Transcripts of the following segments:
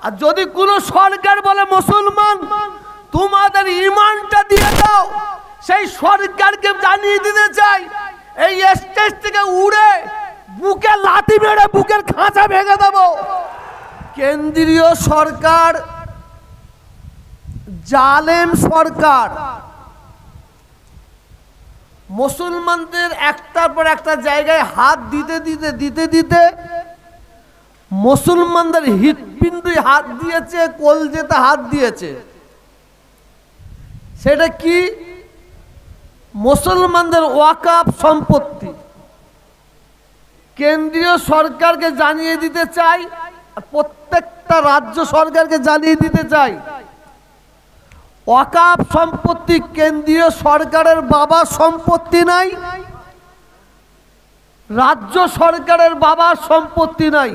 আর যদি কোনো সরকার বলে মুসলমান তোমাদের ঈমানটা দিয়ে দাও, সেই সরকারকে জানিয়ে দিতে চাই এই স্টেজ থেকে উড়ে বুকে লাথি মেরে বুকের খাঁচা ভেঙে দেব। কেন্দ্রীয় সরকার জালেম সরকার, মুসলমানদের একটার পর একটা জায়গায় হাত দিতে দিতে দিতে দিতে মুসলমানদের হৃৎপিণ্ডে হাত দিয়েছে, কলজেতে হাত দিয়েছে। সেটা কি? মুসলমানদের ওয়াকাফ সম্পত্তি কেন্দ্রীয় সরকারকে জানিয়ে দিতে চাই, প্রত্যেকটা রাজ্য সরকারকে জানিয়ে দিতে চাই ওয়াকাফ সম্পত্তি কেন্দ্রীয় সরকারের বাবার সম্পত্তি নাই, রাজ্য সরকারের বাবার সম্পত্তি নাই।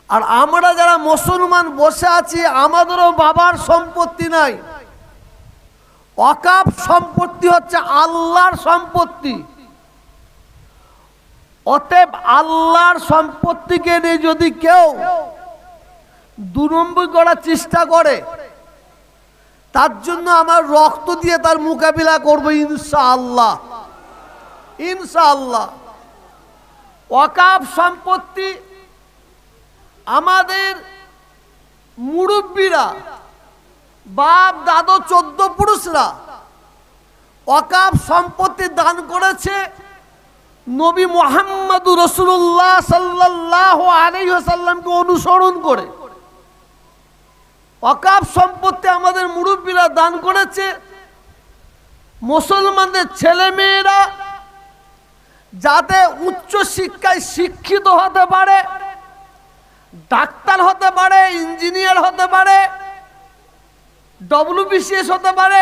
আর আমরা যারা মুসলমান বসে আছি আমাদেরও বাবার সম্পত্তি নাই। ওয়াকাফ সম্পত্তি হচ্ছে আল্লাহর সম্পত্তি। অতএব আল্লাহর সম্পত্তিকে নিয়ে যদি কেউ দুনম্বর করার চেষ্টা করে, তার জন্য আমার রক্ত দিয়ে তার মোকাবিলা করব ইনশাআল্লাহ, ইনশাআল্লাহ। ওয়াকাফ সম্পত্তি আমাদের মুরব্বীরা, বাপ দাদু 14 পুরুষরা ওয়াকাফ সম্পত্তি দান করেছে নবী মুহাম্মদুর রাসূলুল্লাহ সাল্লাল্লাহু আলাইহি ওয়াসাল্লামকে অনুসরণ করে। ওয়াকাফ সম্পত্তি আমাদের মুরব্বীরা দান করেছে মুসলমানদের ছেলে মেয়েরা যাতে উচ্চ শিক্ষায় শিক্ষিত হতে পারে, ডাক্তার হতে পারে, ইঞ্জিনিয়ার হতে পারে, WBCS হতে পারে,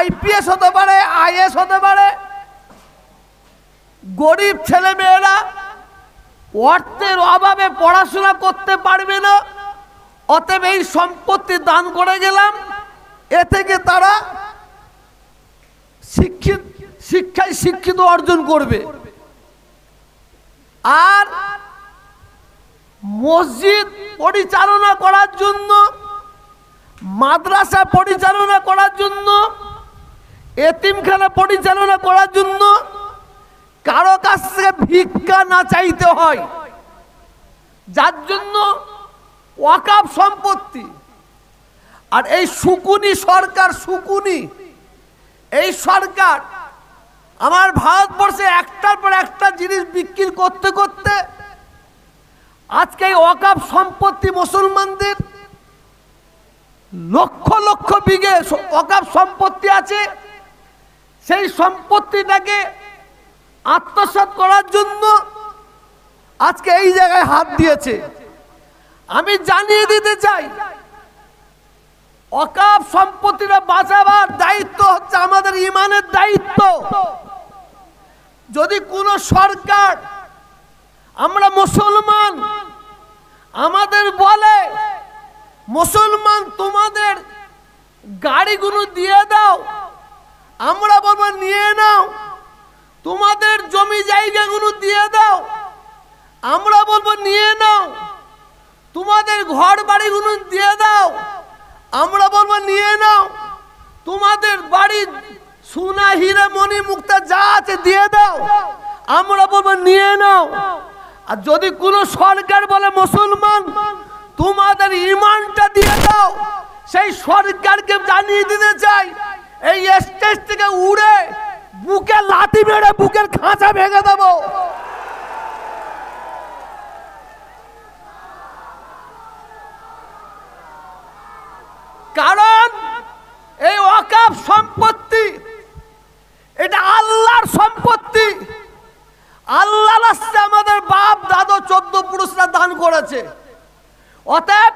IPS হতে পারে, IAS হতে পারে। গরিব ছেলে মেয়েরা অর্থের অভাবে পড়াশোনা করতে পারবে না, অতএব এই সম্পত্তি দান করে গেলাম, এ থেকে তারা শিক্ষায় শিক্ষিত অর্জন করবে। আর মসজিদ পরিচালনা করার জন্য, মাদ্রাসা পরিচালনা করার জন্য, এতিমখানা পরিচালনা করার জন্য কারো কাছ থেকে ভিক্ষা না চাইতে হয়, যার জন্য ওয়াকাফ সম্পত্তি। আর এই সুকুনি সরকার, সুকুনি এই সরকার আমার ভারতবর্ষে একটার পর একটা জিনিস বিক্রি করতে করতে আজকে এই ওয়াকাফ সম্পত্তি মুসলমানদের লক্ষ লক্ষ বিঘে ওয়াকাফ সম্পত্তি আছে, সেই সম্পত্তিটাকে আত্মসাৎ করার জন্য আজকে এই জায়গায় হাত দিয়েছে। আমি জানিয়ে দিতে চাই ওয়াকাফ সম্পত্তিটা বাঁচাবার দায়িত্ব হচ্ছে আমাদের ঈমানের দায়িত্ব। যদি কোনো সরকার, আমরা মুসলমান, আমাদের বলে মুসলমান তোমাদের গাড়িগুলো দিয়ে দাও, আমরা বলবো নিয়ে নাও। তোমাদের জমি জায়গাগুলো দিয়ে দাও, আমরা বলবো নিয়ে নাও। তোমাদের ঘর বাড়িগুলো দিয়ে দাও, আমরা বলবো নিয়ে নাও। তোমাদের বাড়ি সোনা হীরা মণি মুক্তা যা আছে দিয়ে দাও, আমরা বলবো নিয়ে নাও। আর যদি কোনো সরকার বলে মুসলমান তোমাদের ঈমানটা দিয়ে দাও, সেই সরকারকে জানিয়ে দিতে চাই এই স্টেজ থেকে উড়ে বুকে লাথি মেরে বুকের খাঁচা ভেঙে দেব। কারণ এই ওয়াকাফ সম্পত্তি এটা আল্লাহর সম্পত্তি। আল্লাহ রাস্তে আমাদের বাপ দাদু 14 পুরুষরা দান করেছে। অতএব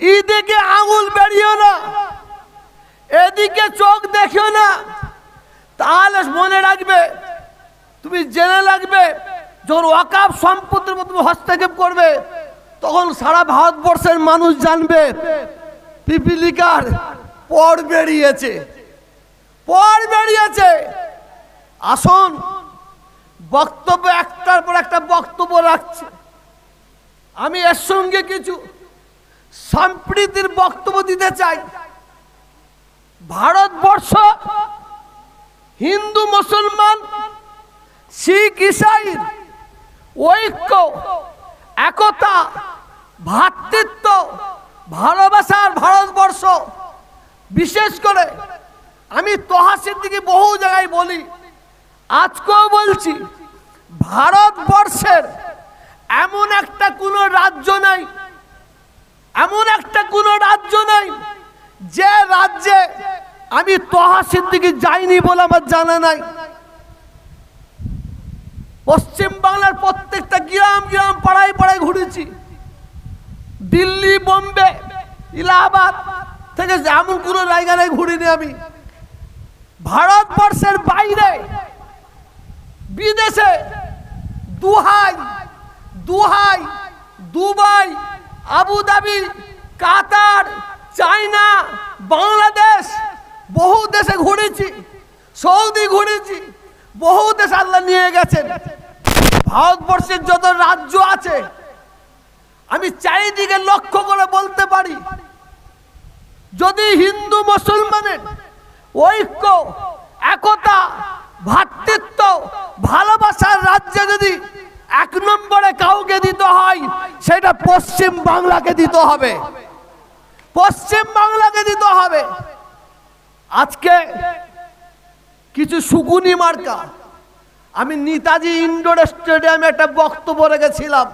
এদিকে আঙুল বেরিয়েও না, এদিকে চোখ দেখিও না। তাহলে মনে রাখবে, তুমি জেনে রাখবে, যখন ওয়াকাফ সম্পত্তির মধ্যে হস্তক্ষেপ করবে তখন সারা ভারতবর্ষের মানুষ জানবে পিপিলিকার পর বেরিয়েছে, পর বেরিয়েছে। আসুন, বক্তব্য একটার পর একটা বক্তব্য রাখছে। আমি এর সঙ্গে কিছু সম্প্রীতির বক্তব্য দিতে চাই। ভারতবর্ষ হিন্দু মুসলমান শিখ ইসাইর ঐক্য, একতা, ভ্রাতৃত্ব, ভালোবাসার ভারতবর্ষ। বিশেষ করে আমি তোহা সিদ্দিকী বহু জায়গায় বলি, আজকেও বলছি, ভারতবর্ষের এমন একটা কোনো রাজ্য নাই, এমন একটা কোনো রাজ্য নাই যে রাজ্যে আমি তোহা সিদ্দিকী যাইনি বলে আমার জানা নাই। পশ্চিম বাংলার প্রত্যেকটা গ্রাম গ্রাম, পাড়ায় পাড়ায় ঘুরেছি। দিল্লি, বোম্বে, ইলাহাবাদ থেকে এমন কোনো জায়গা নাই ঘুরিনি আমি। ভারতবর্ষের বাইরে, বিদেশে, দুহাই, দুবাই, আবুধাবি, কাতার, চায়না, বাংলাদেশ, বহু দেশে ঘুরেছি। সৌদি ঘুরেছি, বহু দেশ আল্লাহ নিয়ে গেছেন। ভারতবর্ষের যত রাজ্য আছে আমি চারিদিকে লক্ষ্য করে বলতে পারি, যদি হিন্দু মুসলমানের ঐক্য, একতা, ভ্রাতৃত্ব, ভালোবাসার রাজ্যে যদি এক নম্বরে কাউকে দিতে হয়, সেটা পশ্চিম বাংলাকে দিতে হবে, পশ্চিম বাংলাকে দিতে হবে। আজকে কিছু সুকুনি মার্কা, আমি নেতাজি ইন্ডোর স্টেডিয়ামে একটা বক্তব্য রেখেছিলাম,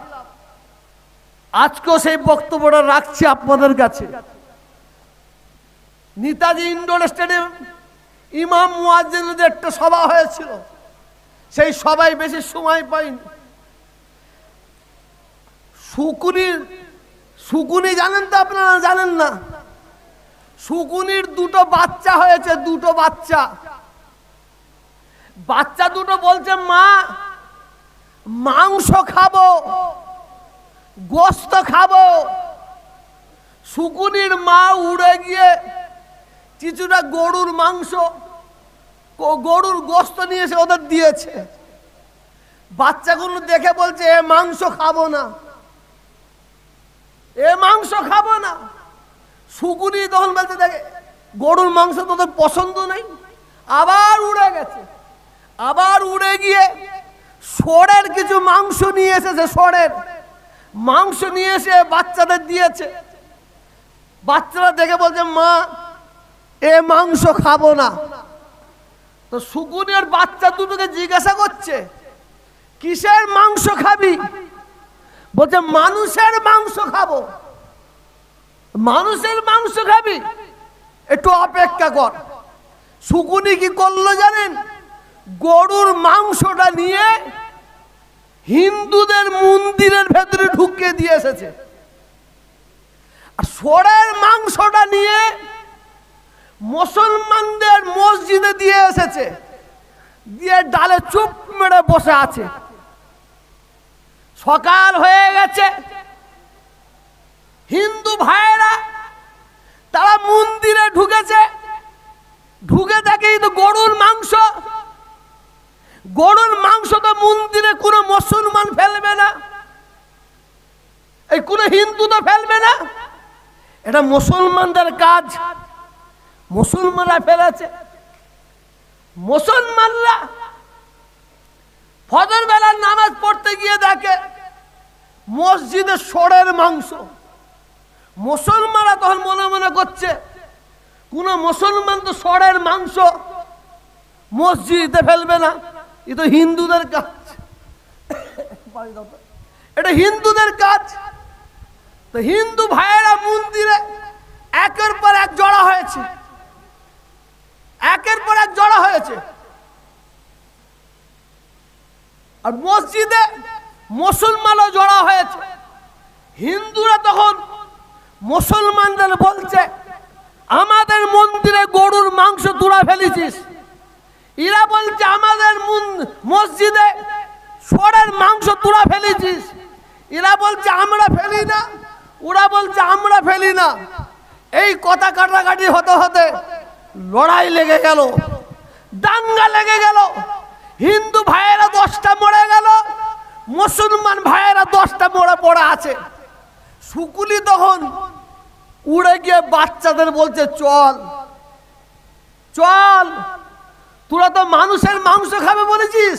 আজকেও সেই বক্তব্যটা রাখছি আপনাদের কাছে। নেতাজি ইন্ডোর স্টেডিয়াম ইমাম মুয়াজ্জিনদের একটা সভা হয়েছিল, সেই সভায় বেশি সময় পাইনি। সুকুনি জানেন তো আপনারা? জানেন না? সুকুনির দুটো বাচ্চা হয়েছে, দুটো বাচ্চা। বাচ্চা দুটো বলছে, মা মাংস খাবো, গোস্ত খাবো। সুকুনির মা উড়ে গিয়ে কিছুটা গরুর মাংস, গরুর গোস্ত নিয়ে এসে ওদের দিয়েছে। বাচ্চাগুলো দেখে বলছে, এ মাংস খাবো না, এ মাংস খাবো না। সুকুনি তখন বলছে, দেখে গরুর মাংস তোদের পছন্দ নেই। আবার উড়ে গেছে, আবার উড়ে গিয়ে ষড়ের কিছু মাংস নিয়ে এসেছে, ষড়ের মাংস নিয়ে এসে বাচ্চাদের দিয়েছে। বাচ্চারা দেখে বলছে, মা এ মাংস খাবো না। তো সুকুনের বাচ্চা দুটোকে জিজ্ঞাসা করছে, কিসের মাংস খাবি? বলছে, মানুষের মাংস খাবো। মানুষের মাংস খাবি? একটু অপেক্ষা কর। সুকুনি কি করলো জানেন? গরুর মাংসটা নিয়ে হিন্দুদের মন্দিরের ভেতরে ঢুকিয়ে দিয়ে এসেছে, আর ষড়ের মাংসটা নিয়ে মুসলমানদের মসজিদে দিয়ে এসেছে, দিয়ে ডালে চুপ মেরে বসে আছে। সকাল হয়ে গেছে, হিন্দু ভাইয়েরা তারা মন্দিরে ঢুকেছে, ঢুকে দেখেই তো গরুর মাংস। গরুর মাংস তো মন্দিরে কোনো মুসলমান ফেলবে না, এই কোনো হিন্দু তো ফেলবে না, এটা মুসলমানদের কাজ। মুসলমানরা ফেলেছে। মুসলমানরা ফজর বেলার নামাজ পড়তে গিয়ে দেখে মসজিদে ষড়ের মাংস। মুসলমানরা তখন মনে মনে করছে, কোন মুসলমান তো ষড়ের মাংস মসজিদে ফেলবে না, এ তো হিন্দুদের কাজ, এটা হিন্দুদের কাজ। তো হিন্দু ভাইয়েরা মন্দিরে একের পর এক জড়া হয়েছে, একের পর এক জড়া হয়েছে। আর মসজিদে মুসলমানও জড়া হয়েছে। হিন্দুরা তখন মুসলমানদের বলছে, আমাদের মন্দিরে গরুর মাংস তোরা ফেলেছিস। এরা বলছে, আমাদের মসজিদে ষড়ের মাংস তোরা ফেলেছিস। এরা বলছে, আমরা ফেলি না। ওরা বলছে, আমরা ফেলি না। এই কথা কাটাকাটি হতে হতে লড়াই লেগে গেল, দাঙ্গা লেগে গেল। হিন্দু ভাইয়েরা 10টা মরে গেল, মুসলমান ভাইয়েরা 10টা মোড়া পড়া আছে। শুকুলি তখন উড়ে গিয়ে বাচ্চাদের বলছে চল চল, তোরা তো মানুষের মাংস খাবে বলেছিস,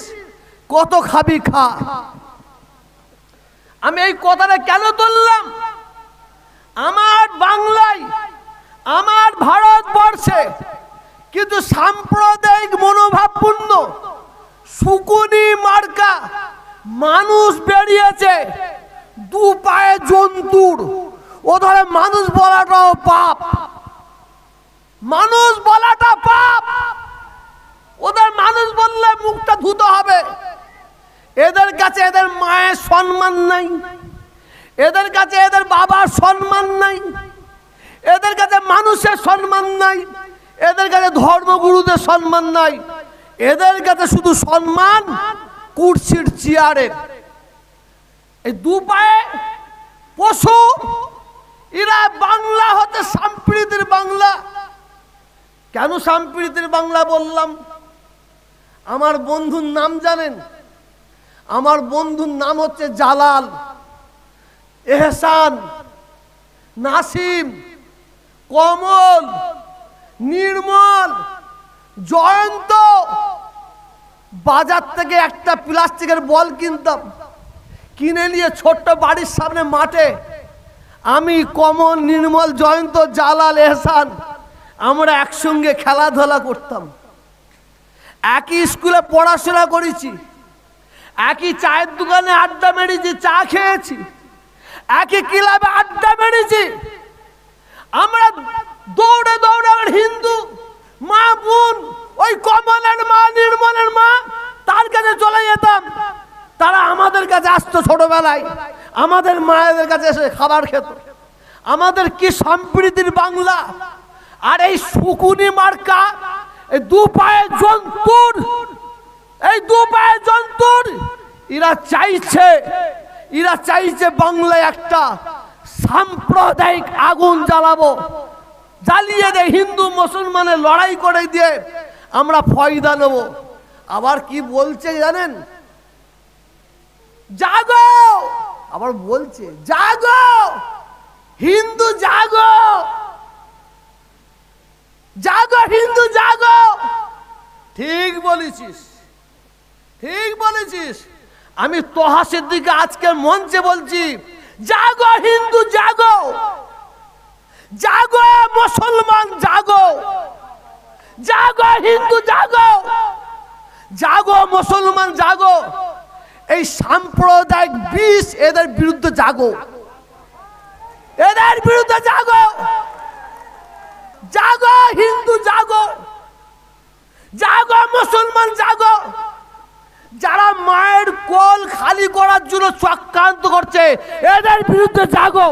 কত খাবি খা। আমি এই কথাটা কেন তুললাম? আমার বাংলায়, আমার ভারতবর্ষে কিন্তু সাম্প্রদায়িক মনোভাবপূর্ণ শুকুনি মার্কা মানুষ বেরিয়েছে, দু পায়ে জন্তুর। ও ধরে মানুষ বলাটাও পাপ, মানুষ বলাটা পাপ। ওদের মানুষ বললে মুখটা ধুতে হবে। এদের কাছে এদের মায়ের সম্মান নাই, এদের কাছে এদের বাবার সম্মান নাই, এদের কাছে মানুষের সম্মান নাই, এদের কাছে ধর্মগুরুদের সম্মান নাই। এদের কাছে শুধু সম্মান কুর্সির চেয়ারের। এই দু পায়ে পশু, এরা বাংলা হতে সম্প্রীতির বাংলা। কেন সম্প্রীতির বাংলা বললাম? আমার বন্ধুর নাম জানেন? আমার বন্ধুর নাম হচ্ছে জালাল, এহসান, নাসিম, কমল, নির্মল, জয়ন্ত। বাজার থেকে একটা প্লাস্টিকের বল কিনতাম, কিনে নিয়ে ছোট্ট বাড়ির সামনে মাঠে আমি, কমল, নির্মল, জয়ন্ত, জালাল, এহসান আমরা একসঙ্গে খেলাধুলা করতাম। একই স্কুলে পড়াশোনা করেছি, একই চায়ের দোকানে আড্ডা মেরেছি, চা খেয়েছি, একই ক্লাবে আড্ডা মেরেছি। আমরা দৌড়ে দৌড়ে হিন্দু মা বোন, ওই কমলের মা, নির্মলের মা, তার কাছে চলে যেতাম। তারা আমাদের কাছে আসতো ছোটবেলায়, আমাদের মায়েদের কাছে এসে খাবার খেত। আমাদের কি সম্প্রীতির বাংলা! আর এই শুকুনি মার্কা, এই দু পায়ে জন্তুর, এই দু পায়ে জন্তুর, এরা চাইছে বাংলায় একটা সাম্প্রদায়িক আগুন জ্বালাবো, জ্বালিয়ে দিয়ে হিন্দু মুসলমানের লড়াই করে দিয়ে আমরা ফয়দা নেব। আবার কি বলছে জানেন? জাগো, আবার বলছে জাগো হিন্দু জাগো, জাগো হিন্দু জাগো। ঠিক বলেছিস, ঠিক বলেছিস। আমি তোহা সিদ্দিকী আজকে মঞ্চে বলছি, জাগো হিন্দু জাগো, জাগো মুসলমান জাগো, জাগো হিন্দু জাগো, জাগো মুসলমান জাগো। এই সাম্প্রদায়িক বিষ, এদের বিরুদ্ধে জাগো, এদের বিরুদ্ধে জাগো, জাগো হিন্দু জাগো, জাগো মুসলমান জাগো। যারা মায়ের কোল খালি করার জন্য চক্রান্ত করছে, এদের বিরুদ্ধে জাগো,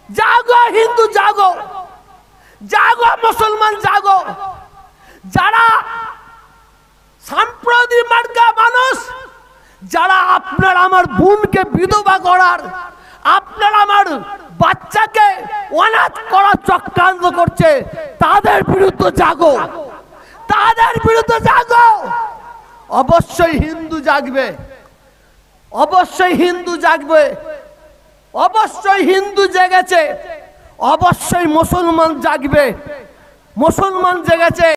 জাগো হিন্দু জাগো, জাগো মুসলমান জাগো। যারা সাম্প্রদায়িক মার্কা মানুষ, যারা আপনার আমার বোনকে বিধবা করার, আপনার আমার বাচ্চাকে অনাথ করার চক্রান্ত করছে, তাদের বিরুদ্ধে জাগো, তাদের বিরুদ্ধে জাগো। অবশ্যই হিন্দু জাগবে, অবশ্যই হিন্দু জাগবে, অবশ্যই হিন্দু জেগেছে, অবশ্যই মুসলমান জাগবে। মুসলমান জেগেছে।